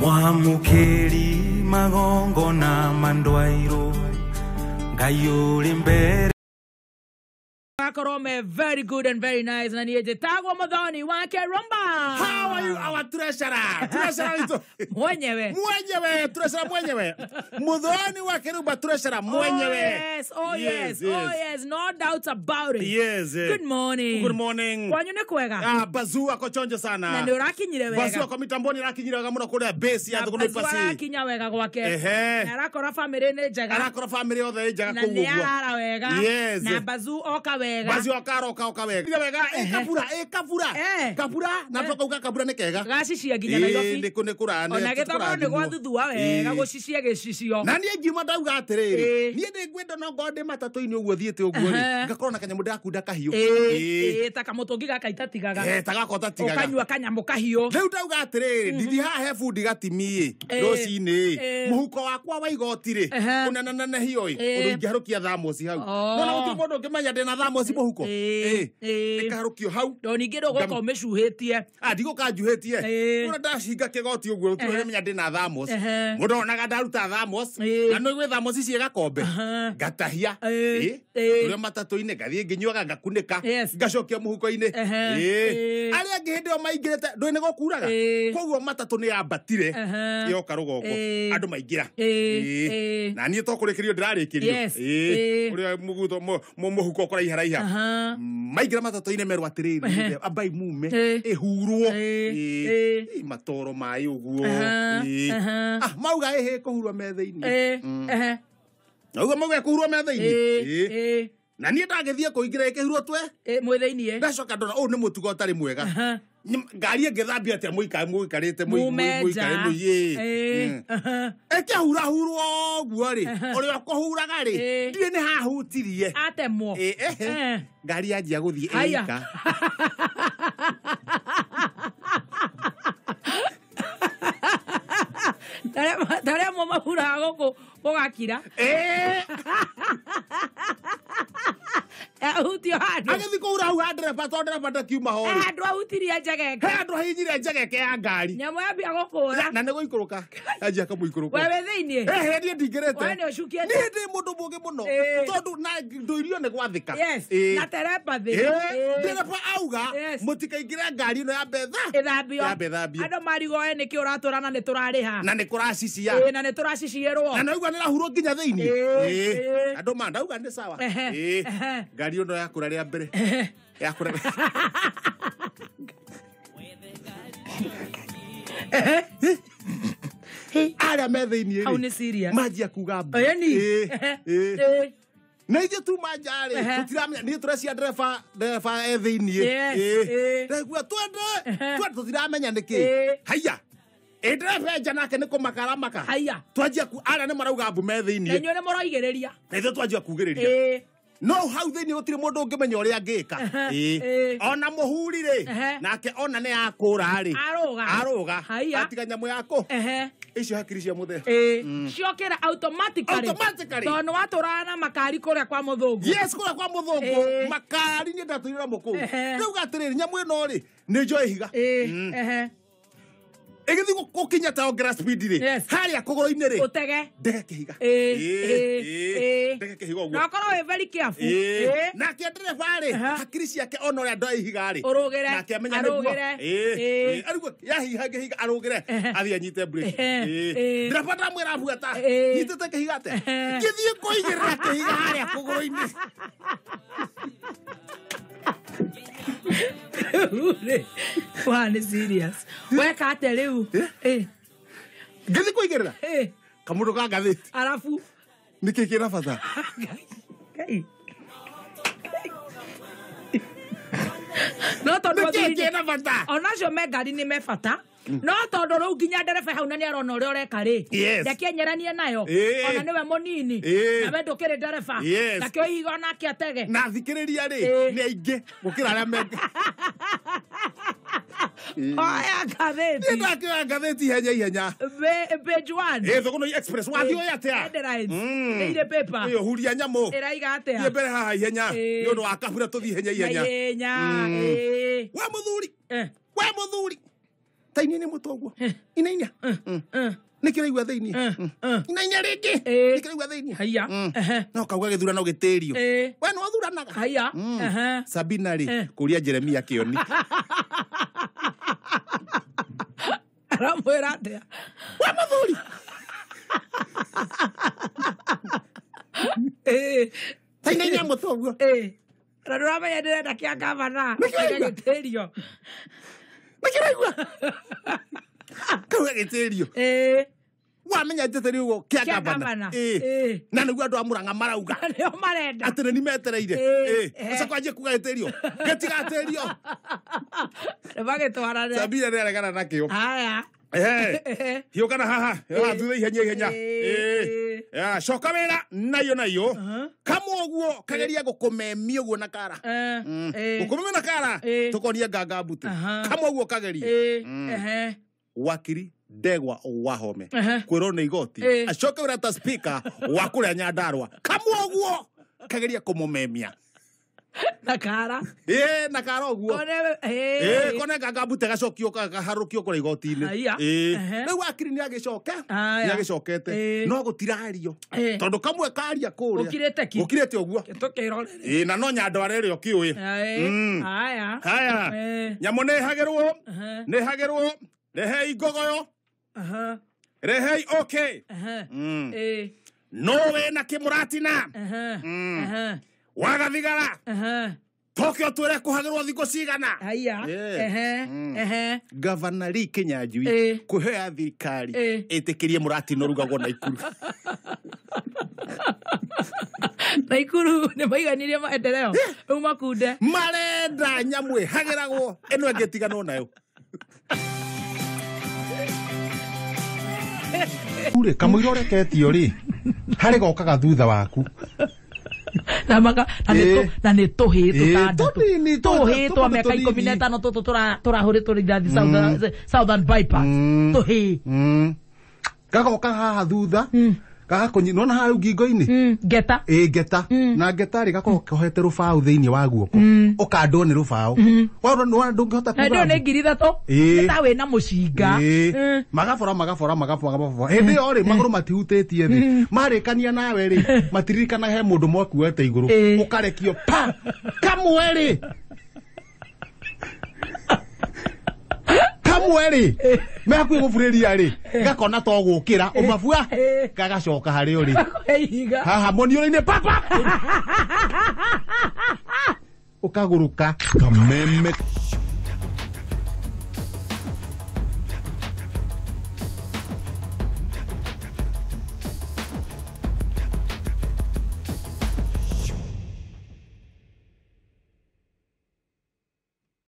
Mwamukeri magongo na mandwairo Ngayuri mbere Akarome, very good and very nice. Na niye Tagwa Muthoni wake Rumba. How are you, our treasurer? Treasurer ito. Mwenyewe. Treasurer mwenyewe. Muthoni wake Rumba, treasurer mwenyewe. Oh yes. No doubt about it. Yes. Good morning. Good morning. Kwanyu ni kwega? Bazu ako chonjo sana. Na ndio rakinyire wega. Bazu ako mitamboni rakinyire wega muno kule base ya thukuno ipasi. Bazu rakinya wega gwake. Na rakora family ni njega. Arakora family othe njega na kugugwa. Na ni arara wega. Yes. Na Bazu oka wega. Bazu oka wega. Wega kapura. Na toka kapura ni kega. Gacicia nginya Nairobi. Ni kurane. Ona gitamo ni gwathuthuwa wega gucicia gicicio. Na ni ngiuma ndauga atiriri. Ni ndi ngwenda no ngode matatu-ini uguo thiete uguo ri. Ngakorwo na kanyamu ndakunda kahiu. Taka mutungi gakaita tigaga. Tagakota tigaga. Ukanyua kanyamu kahiu. Riu ndauga atiriri. Ndithi haha he fundi gatimi rocini. Muhuko wakwa wa igoti ri. Unanana hiyo ri. Undu ingiharukia thamosi hau. No na uti mundu ngimenya ndina thamosi muhuko. Ikaharukio hau. Do ningi nduguka umecuhitie. Ndiguka njuhitie. Una ndacinga kigoti uguo utimenya ndina thamos. Mundu onaga ndaruta thamos. Na no igwe thamos ici gakombe. Ngatahia. Uria matatu-ini ngathie nginyuaga ngakunika. Ngacokia muhuko-ini. Aria angi hindi o maingirite ndwini gukuraga. Koguo matatu ni yambatire. Yoka rugongo. Andu maingira. Na nie tokurikirio ndirarikirio. Uria muguto muhuko kuraiharaiha. Maingira matatu-ini meru atiriri. Abai mume. Ehurwo. Matoro mai uguo. Mauga ehe kuhurwo metha-ini. Uguo mauga kuhurwo metha-ini. Na nie ndagithie kuingira ikihurwo twe mwitha-ini ndacoka ndona ni mutugo utari mwega. Ngari ngithambia atia muikarite muikare muiye. Ekihurahurwo uguo ri. Uria kuhuraga ri. Ndire ni hahutirie. Atemwo. Ngari yanjia guthie ika. Taria mo mahura goko gogakira. Hutio handu. Agithi kuura hau ndereba to ndereba ndakiuma hori. Andu ahutirie njegeke. Andu ahinyire njegeke ya ngari. Nyamu yambia gukura. Na niguo ikuruka. Anjia kamuikuruka. Wewe thiini. Nie ndingirete. Wewe ni ucukiete. Nie ndi mundu mungi muno. Tondu na nduirio ni gwathika. Na tereba thi. Ndereba auga mutikaingire ngari ino ya betha. Ithambio. Andu marigoe niki uraturana ni turariha. Na ni kuraciciya. Na ni turacicierwo. Na naigua ni rahurwo nginya thiini. Andu mandauga ni sawa. Ngari ino yakura ria mbere. Yakura. Aria metha-ini ri. Au ni serious. Manjia kuga mbu. Na ithe tu manjari tutiramenya ni turecia ndereba thiini. Ndaigua twende tutiramenya niki. Haya. Ndereba nja nake ni kumakaramaka. Haya. Twanjia aria ni marauga mbu metha-ini. Na inyuĩ nĩ mũroigĩrĩria. Na ithe twanjia kugĩrĩria. No hau thiini gutire mundu ungimenya uria ngika. Ona muhuri ri nake ona ni akura ri. Aruga. Atiga nyamu yako. Icio hakiri cia muthe. Ciokera automatically. Tondu waturana makari kuria kwa muthungu. Yes, kuria kwa muthungu. Makari ni ndaturira muku. Riu gatiriri nyamu ino ri ni njoi higa. Egithi gukinya ta ongera speed ri. Haria kugoro-ini ri. Utege. Ndege kihiga. Ndege kihiga uguo. Na korwo very careful. Nake ndereba ri hakiri ciake ona uria ndoi higa ri. Urugire. Nake amenya niguo. Ariguo yahiha kihiga arugire. Athia nyite break. Ndereba ndamwira abuata. Nyitete kihiga te. Githie kuigirira kihiga haria kugoro-ini. One serious. Weka ate riu. Ngithi kuigirira. Kamundu ka ngathiti. Arafu niki kira bata. No tondu kira bata. Onacio me ngari ni me bata. No tondu riu nginya ndereba hau na ni arona uria ureka ri. Ndeke nyeranie nayo. Ona niwe munini. Na we ndukiri ndereba. Ndake oiga nake atege. Na thikiriria ri ni aingi gukira aria menga. Oya ngathĩti. Nĩndakĩoya ngathĩti ihenya. Page 1. Thũgũno Express wathi oya atĩa? Headlines. Ĩire paper. Ĩyo huria nyamũ. Ĩraiga atĩa? Thiĩ mbere haha ihenya. Nĩ ũndũ wa kabura tũthiĩ ihenya. Ihenya. We mũthuri. Taini mutoguo. Inainia. Nikiraigua thiini. Inainia ringi. Nikiraigua thiini. Haya. No kauga githurano gitirio. We no thuranaga. Haya. Sabina ri kuria Jeremia Kioni. Aramwira atia. Wa mathuri. Tainainia mutoguo. Raduramenya ndirenda kia gavana. Gitirio. Nikiraigua. Kauga gitirio. Wamenya njeterio ugo kia gavana. Na niguo andu a Murang'a marauga. Nio marenda. Atene ni metereire. Uca kwanje kuga gitirio. Getigaterio. Bagitwarane. Sabina ni aregana nakio. Haya. Hiyo kana haha. Thutha ihenya. Ya coka wira nayo. Kamwe uguo kageria gukumemia uguo na kara. Gukumemia na kara. Tukonia nganga mbuti. Kamwe uguo kageria. Wakiri Ndegwa Wahome kwirwo ni igoti acoke wira ta speaker wa kuria Nyandarua. Kamwe uguo kageria kumumemia na kara na kara uguo kone nganga mbuti gacokio kaharukio kuri igoti-ini riu Wakiri ni agicokete no gutirario tondu kamwe karia kuria gukirete uguo tukirore na no Nyandarua ri okiui. Haya nyamu ni hagirwo rehei igogoyo rehei okay no we na kimuratina wagathigara tokyo twere kuhagirwo thiko cigana. Gavana Lee Kinyanjui kuhea thirikari itikirie muratino rugagwo Naikuru. Naikuru ni maiganirie maendeleo umakunde marenda nyamwe hagiragwo eno angetiganwo nayo. Ure kamwiro reketio ri hari gokaga thutha waku na nä tå hä tå twa mä ka 15 tå tå rahå rä tå rithathi Southern Bypass tå hä gagoka haha thutha gagakonyi na hau ngingo-ini ngeta ngeta na ngeta ri gakorwo kohete rubao thiini wa guoko ukandwo ni rubao wa ndungihota kuga ndio ni ngiri thato ni ta we na mucinga magabora hindi yo ri maguru matihutĩtie thi marikania nawe ri matiririkana he mundu mwakuete iguru ukarekio pa kamwe ri mehakuĩ gũburĩria ri gakona to gũkĩra ũmabua gagacoka harĩ ũrĩ haha moniũrũ-inĩ papa ũkagũrũka kameme.